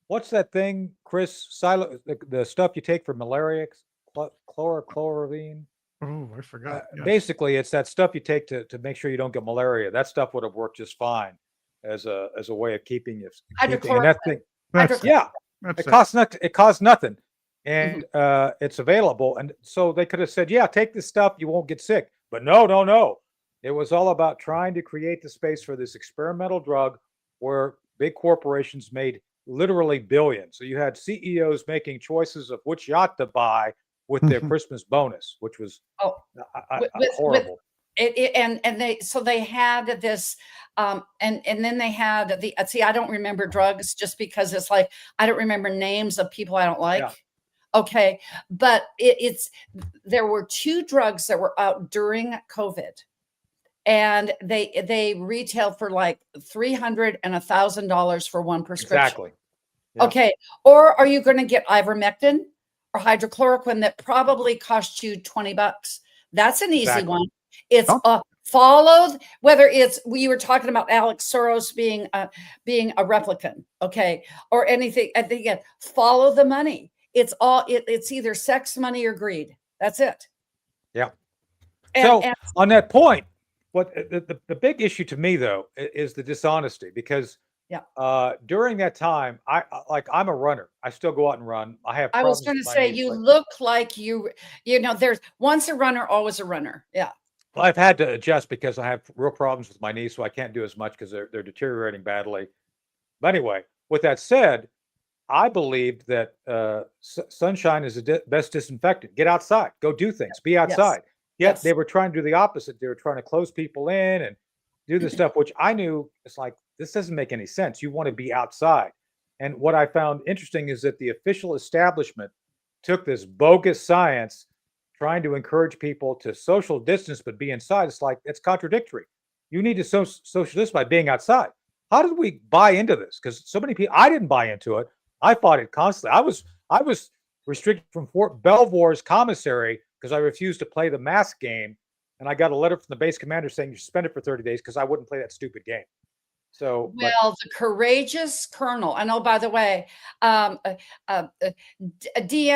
what's that thing, Chris? The stuff you take for malaria, chloroquine. Oh, I forgot. Basically, it's that stuff you take to make sure you don't get malaria. That stuff would have worked just fine as a way of keeping you. It costs nothing, and it's available. And so they could have said, take this stuff, you won't get sick. But no. It was all about trying to create the space for this experimental drug where big corporations made literally billions. So you had CEOs making choices of which yacht to buy with their Christmas bonus, which was horrible. They had this, and then they had I don't remember drugs just because it's like, I don't remember names of people I don't like. Yeah. Okay. But there were 2 drugs that were out during COVID. And they retail for like $300 and $1,000 for one prescription. Exactly. Yeah. Okay. Or are you going to get ivermectin or hydrochloroquine that probably costs you $20? That's an easy one. It's followed, whether it's, we were talking about Alex Soros being a replicant, okay, or anything. I think follow the money. It's either sex, money, or greed. That's it. Yeah. And on that point, what the big issue to me though is the dishonesty, because during that time, I'm a runner. I still go out and run. I was going to say, you look like there's once a runner, always a runner. Yeah. Well, I've had to adjust because I have real problems with my knees, so I can't do as much because they're deteriorating badly. But anyway, with that said, I believed that sunshine is the best disinfectant. Get outside, go do things, be outside. Yet they were trying to do the opposite. They were trying to close people in and do the stuff, which I knew it's like, this doesn't make any sense. You want to be outside. And what I found interesting is that the official establishment took this bogus science, trying to encourage people to social distance but be inside. It's like it's contradictory. You need to social distance by being outside. How did we buy into this? Because so many people, I didn't buy into it. I fought it constantly. I was restricted from Fort Belvoir's commissary because I refused to play the mask game, and I got a letter from the base commander saying you suspended for 30 days because I wouldn't play that stupid game. So, well, the courageous colonel. And oh, by the way, DM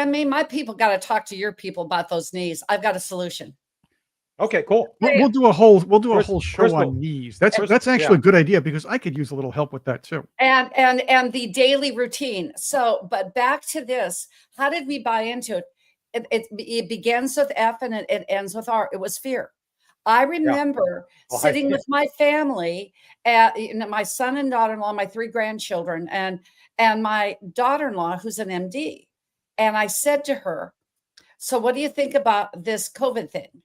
me. My people got to talk to your people about those knees. I've got a solution. Okay, cool. We'll do a whole show on knees. That's actually a good idea because I could use a little help with that too. And the daily routine. So, but back to this. How did we buy into it? It begins with F and it ends with R. It was fear. I remember sitting with my family, my son and daughter-in-law, my 3 grandchildren, and my daughter-in-law, who's an MD. And I said to her, so what do you think about this COVID thing?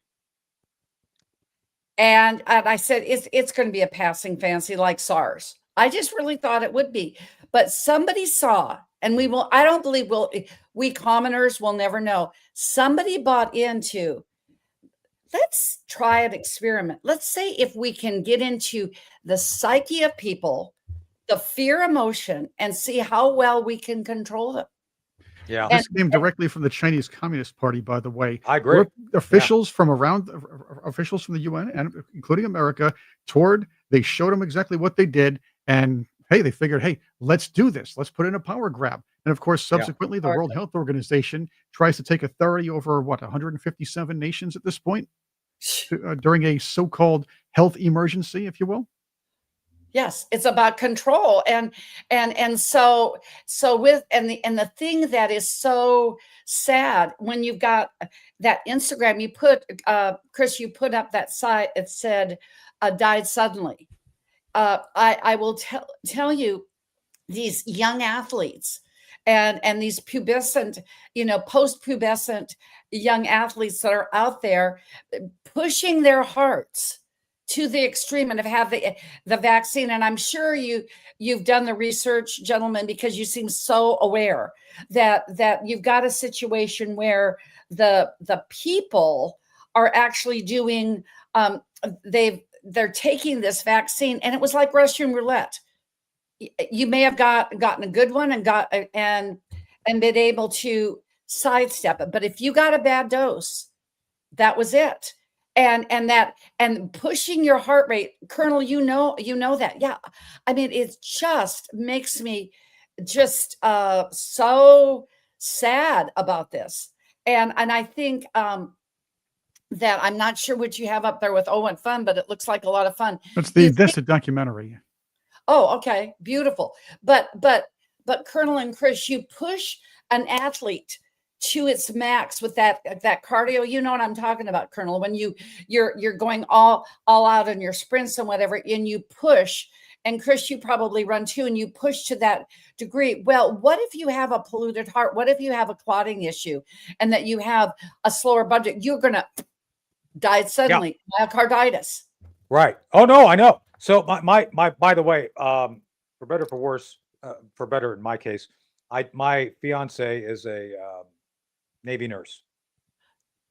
And I said, it's going to be a passing fancy like SARS. I just really thought it would be. But somebody saw, and I don't believe we commoners will never know. Somebody bought into, let's try an experiment. Let's say if we can get into the psyche of people, the fear emotion, and see how well we can control them. Yeah, this came directly from the Chinese Communist Party, by the way. I agree. Officials from officials from the UN and including America they showed them exactly what they did, and hey, they figured, hey, let's do this. Let's put in a power grab. And of course, subsequently, the World Health Organization tries to take authority over 157 nations at this point during a so-called health emergency, if you will. Yes, it's about control, and so the thing that is so sad when you've got that Instagram, you put Chris, you put up that site. It said died suddenly. I will tell you, these young athletes and these pubescent, post-pubescent young athletes that are out there pushing their hearts to the extreme and have the vaccine. And I'm sure you've done the research, gentlemen, because you seem so aware that you've got a situation where the people are actually doing they're taking this vaccine, and it was like Russian roulette. You may have gotten a good one and been able to sidestep it, but if you got a bad dose, that was it. And pushing your heart rate, Colonel, you know that. Yeah. I mean, it just makes me just so sad about this. And I think that I'm not sure what you have up there with and fun, but it looks like a lot of fun. That's a documentary. Oh, okay. Beautiful. But Colonel and Chris, you push an athlete to its max with that cardio. You know what I'm talking about, Colonel, when you're going all out in your sprints and whatever, and you push, and Chris, you probably run too, and you push to that degree. Well, what if you have a polluted heart? What if you have a clotting issue and that you have a slower budget? You're going to die suddenly, myocarditis. Right. Oh no, I know. So my by the way, for better, for worse, for better in my case, my fiance is a Navy nurse,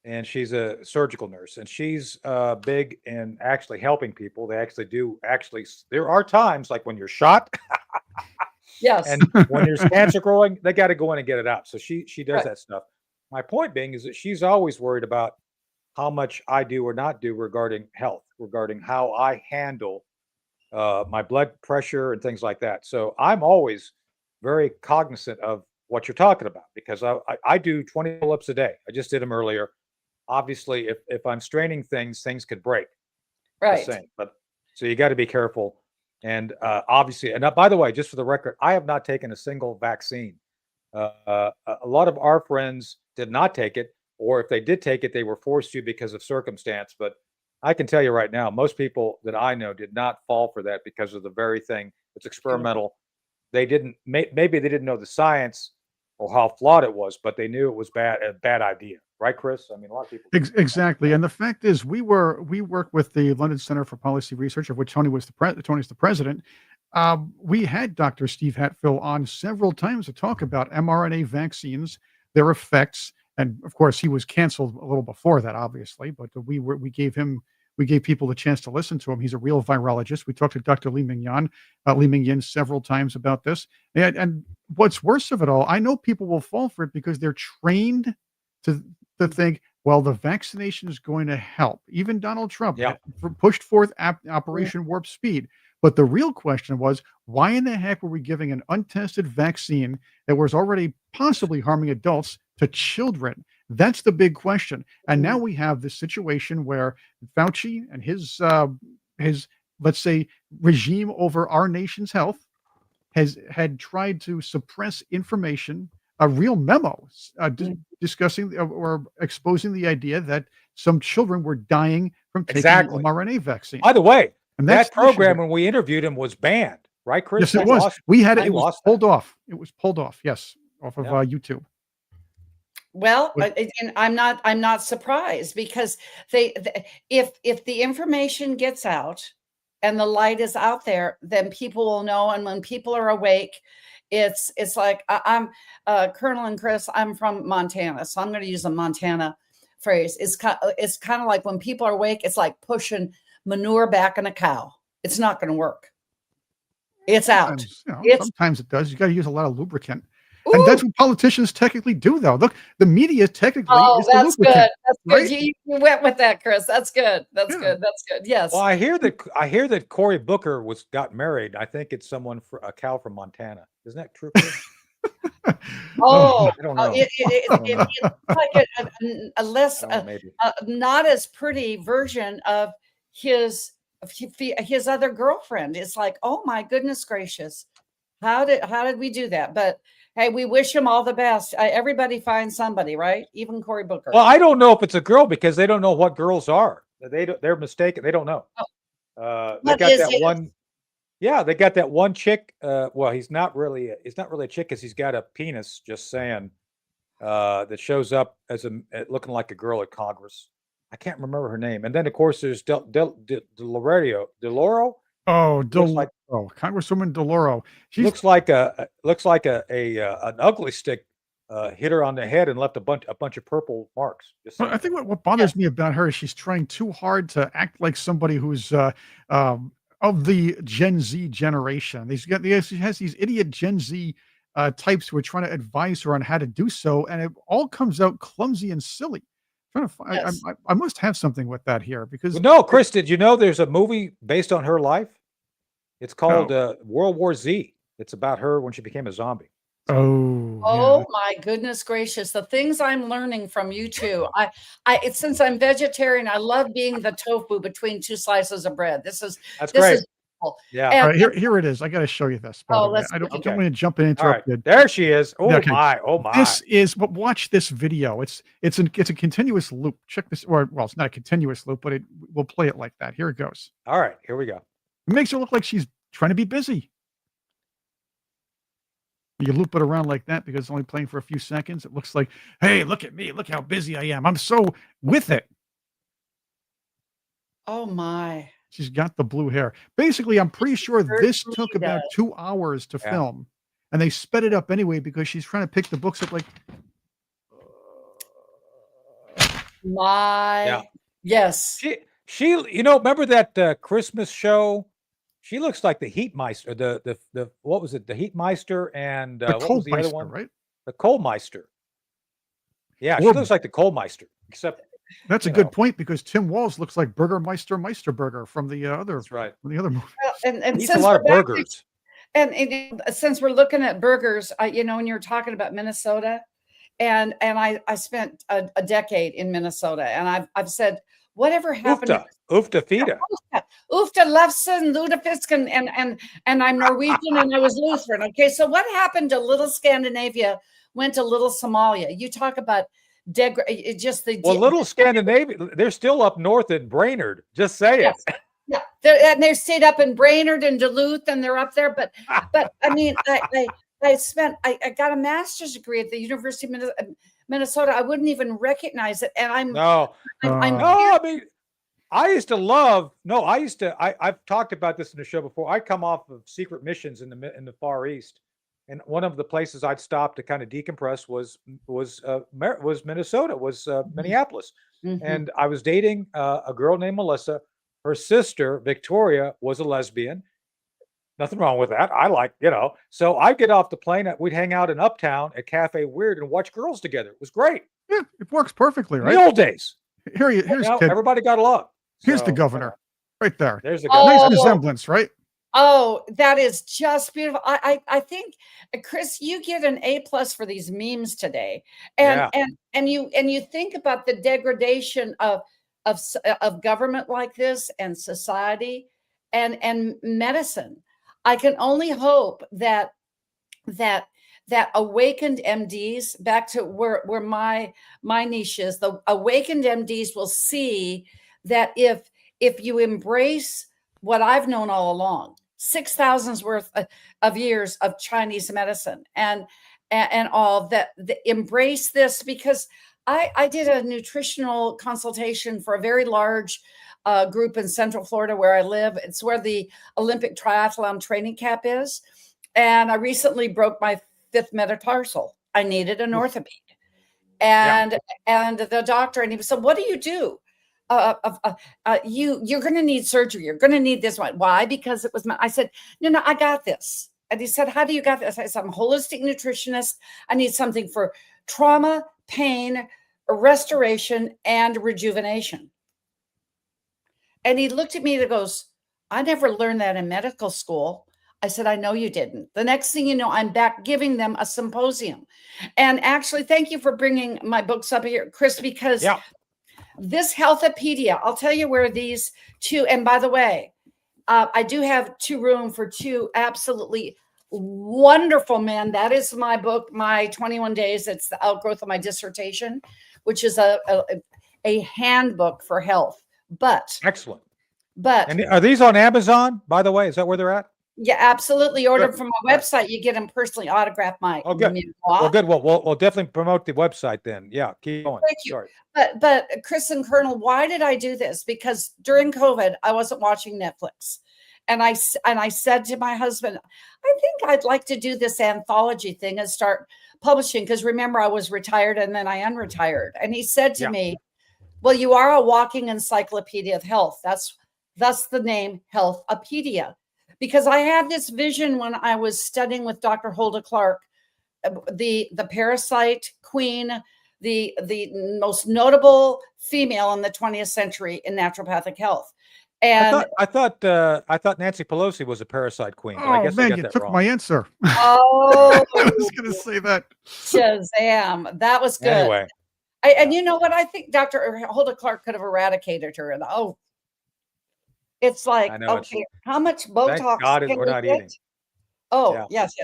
and she's a surgical nurse, and she's big in actually helping people. They actually do. There are times like when you're shot, yes, and when there's cancer growing, they got to go in and get it out. So she does that stuff. My point being is that she's always worried about how much I do or not do regarding health, regarding how I handle my blood pressure and things like that. So I'm always very cognizant of what you're talking about, because I do 20 pull-ups a day. I just did them earlier. Obviously, if I'm straining things could break. Right. But so you got to be careful. And obviously, and by the way, just for the record, I have not taken a single vaccine. A lot of our friends did not take it, or if they did take it, they were forced to because of circumstance. But I can tell you right now, most people that I know did not fall for that because of the very thing. It's experimental. They didn't, maybe they didn't know the science or how flawed it was, but they knew it was a bad idea. Right, Chris? I mean, a lot of people. Exactly. And the fact is, we work with the London Center for Policy Research, of which Tony's the president. We had Dr. Steve Hatfield on several times to talk about mRNA vaccines, their effects. And of course, he was canceled a little before that, obviously, but we gave people the chance to listen to him. He's a real virologist. We talked to Dr. Li Mingyan several times about this. And what's worse of it all, I know people will fall for it because they're trained to think, well, the vaccination is going to help. Even Donald Trump pushed forth Operation Warp Speed. But the real question was, why in the heck were we giving an untested vaccine that was already possibly harming adults to children? That's the big question. And now we have this situation where Fauci and his let's say regime over our nation's health had tried to suppress information, a real memo discussing or exposing the idea that some children were dying from taking the mRNA vaccine. By the way, and that program when we interviewed him was banned, right, Chris? Yes, it was. We had it. It was pulled off. It was pulled off. Yes, off of YouTube. Well, and I'm not surprised because if the information gets out and the light is out there, then people will know. And when people are awake, it's like I'm Colonel and Chris. I'm from Montana, so I'm going to use a Montana phrase. It's kind of like when people are awake, it's like pushing manure back in a cow. It's not going to work. It's out. Sometimes it does. You got to use a lot of lubricant. And that's what politicians technically do, though. Look, the media technically is the lubricant. Good. That's right? good. You went with that, Chris. That's good. That's good. That's good. Yes. Well, I hear that Cory Booker got married. I think it's a cow from Montana. Isn't that true, Chris? Oh, I don't know. It's like a less, not as pretty version of his other girlfriend. It's like, oh my goodness gracious, how did we do that? But hey, we wish him all the best. Everybody finds somebody, right? Even Cory Booker. Well, I don't know if it's a girl because they don't know what girls are. They're mistaken. They don't know. They got that one. Yeah, they got that one chick. Well, he's not really a chick because he's got a penis. Just saying. That shows up as looking like a girl at Congress. I can't remember her name. And then of course there's Deloro. Oh, Congresswoman Deloro. She looks like an ugly stick hit her on the head and left a bunch of purple marks. I think what bothers me about her is she's trying too hard to act like somebody who's of the Gen Z generation. She has these idiot Gen Z types who are trying to advise her on how to do so, and it all comes out clumsy and silly. I must have something with that here because no, Chris, did you know there's a movie based on her life? It's called World War Z. It's about her when she became a zombie. Oh my goodness gracious! The things I'm learning from you two. Since I'm vegetarian, I love being the tofu between two slices of bread. That's great. Yeah. All right, here it is. I got to show you this. I don't want to jump in and interrupt. Right. There she is. Oh my. This is. But watch this video. It's a continuous loop. Check this. Well, it's not a continuous loop, but we'll play it like that. Here it goes. All right. Here we go. It makes her look like she's trying to be busy. You loop it around like that because it's only playing for a few seconds. It looks like, hey, look at me. Look how busy I am. I'm so with it. Oh my. She's got the blue hair. Basically, I'm pretty sure this took about 2 hours to film, and they sped it up anyway because she's trying to pick the books up like. Yes. She remember that Christmas show? She looks like the Heatmeister. The what was it? The Heatmeister and what was the other one? Right? The Coalmeister. Yeah, she looks like the Coalmeister, except. That's a good point because Tim Walz looks like Burgermeister Meisterburger from the other. That's right. From the other movie. And eats a lot of burgers. And since we're looking at burgers, when you're talking about Minnesota, and I spent a decade in Minnesota, and I've said whatever happened. Ufta Fida. Ufta Lefsen, Ludafisk, and I'm Norwegian and I was Lutheran. Okay, so what happened to little Scandinavia went to little Somalia? You talk about. Little Scandinavia, they're still up north in Brainerd. Just saying. Yes. Yeah, they stayed up in Brainerd and Duluth, and they're up there. But I mean, I got a master's degree at the University of Minnesota. I wouldn't even recognize it, and I mean, I've talked about this in the show before. I come off of secret missions in the Far East, And one of the places I'd stop to kind of decompress was Minnesota, was Minneapolis. And I was dating a girl named Melissa. Her sister, Victoria, was a lesbian. Nothing wrong with that. I like, So I'd get off the plane. We'd hang out in Uptown at Cafe Weird and watch girls together. It was great. Yeah, it works perfectly, right? The old days. Here's kid. Everybody got along. Here's the governor, right there. There's the governor. Nice resemblance, right? Oh, that is just beautiful. I think, Chris, you get an A+ for these memes today, and you think about the degradation of government like this and society and medicine. I can only hope that awakened MDs, back to where my niche is, the awakened MDs will see that if you embrace what I've known all along, 6,000's worth of years of Chinese medicine and all that, embrace this, because I did a nutritional consultation for a very large group in Central Florida where I live. It's where the Olympic triathlon training camp is. And I recently broke my 5th metatarsal. I needed an orthoped. And the doctor, and he said, "What do you do? You're going to need surgery. You're going to need this one." Why? Because it was I said, no, I got this. And he said, "How do you got this?" I said, "I'm a holistic nutritionist. I need something for trauma, pain, restoration, and rejuvenation." And he looked at me and goes, "I never learned that in medical school." I said, "I know you didn't." The next thing you know, I'm back giving them a symposium. And actually, thank you for bringing my books up here, Chris, because this Healthopedia, I'll tell you where these two, and by the way, I do have 2 room for 2 absolutely wonderful men. That is my book, my 21 Days. It's the outgrowth of my dissertation, which is a handbook for health. But excellent. And are these on Amazon, by the way? Is that where they're at? Yeah, absolutely. Order from my website. You get them personally autographed. Oh, good. Well, good. Well, we'll definitely promote the website then. Yeah, keep going. Thank you. Sorry. But Chris and Colonel, why did I do this? Because during COVID, I wasn't watching Netflix. And I said to my husband, I think I'd like to do this anthology thing and start publishing. Because remember, I was retired and then I unretired. And he said to me, "Well, you are a walking encyclopedia of health." That's the name, Healthopedia. Because I had this vision when I was studying with Dr. Hulda Clark, the parasite queen, the most notable female in the 20th century in naturopathic health. And I thought Nancy Pelosi was a parasite queen. But I guess man, I got you that took wrong. my answer. Oh, I was going to say that. Shazam. That was good. Anyway. And you know what? I think Dr. Hulda Clark could have eradicated her. And it's like, okay, how much Botox Thank God can we're we not get? eating. Oh, yes.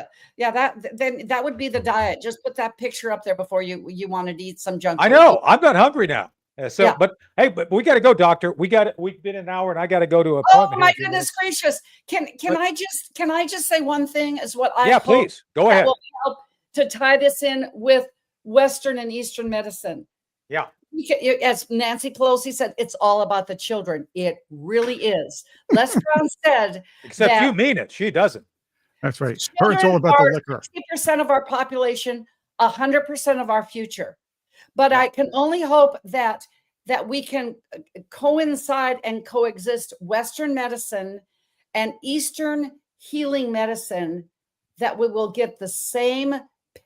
Then that would be the diet. Just put that picture up there before you wanted to eat some junk I food. know. I'm not hungry now. But hey, but we got to go, doctor. We've been an hour, and I got to go to an appointment. Oh my goodness gracious! Can I just say one thing? Is what I hope please go ahead. will help to tie this in with Western and Eastern medicine. Yeah. As Nancy Pelosi said, it's all about the children. It really is. Les Brown said, except you mean it. She doesn't. That's right. Her, it's all about the liquor. 60% of our population, 100% of our future. But I can only hope that we can coincide and coexist Western medicine and Eastern healing medicine, that we will get the same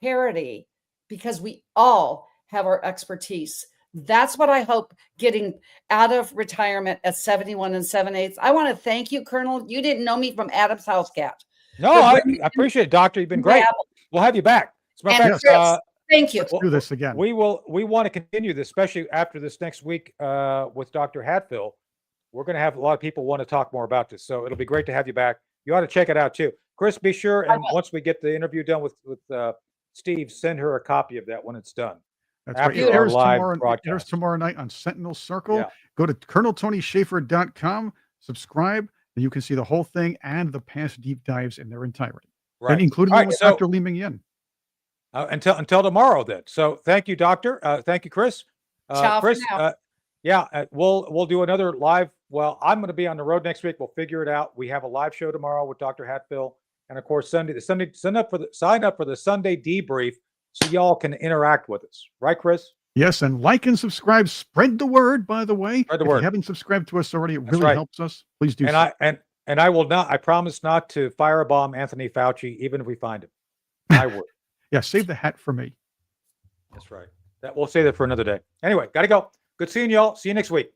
parity, because we all have our expertise. That's what I hope, getting out of retirement at 71 7/8. I want to thank you, Colonel. You didn't know me from Adam's House Cat. No, I appreciate it, Doctor. You've been great. We'll have you back. Thank you. Let's do this again. We want to continue this, especially after this next week with Dr. Hatfield. We're going to have a lot of people want to talk more about this. So it'll be great to have you back. You ought to check it out too. Chris, be sure, and once we get the interview done with Steve, send her a copy of that when it's done. That's right. It airs tomorrow night on Sentinel Circle. Yeah. Go to ColonelTonyShaffer.com, subscribe, and you can see the whole thing and the past deep dives in their entirety, and including with Dr. Li Ming Yin. Until tomorrow, then. So thank you, Doctor. Thank you, Chris. Ciao Chris, for now. We'll do another live. Well, I'm going to be on the road next week. We'll figure it out. We have a live show tomorrow with Dr. Hatfield, And of course, sign up for the Sunday debrief so y'all can interact with us. Right, Chris? Yes, and like and subscribe. Spread the word, by the way. Spread the If word. you haven't subscribed to us already, it That's really right. helps us. Please do And so. I will not, I promise not to firebomb Anthony Fauci, even if we find him. I would. Yeah, save the hat for me. That's right. We'll save that for another day. Anyway, got to go. Good seeing y'all. See you next week.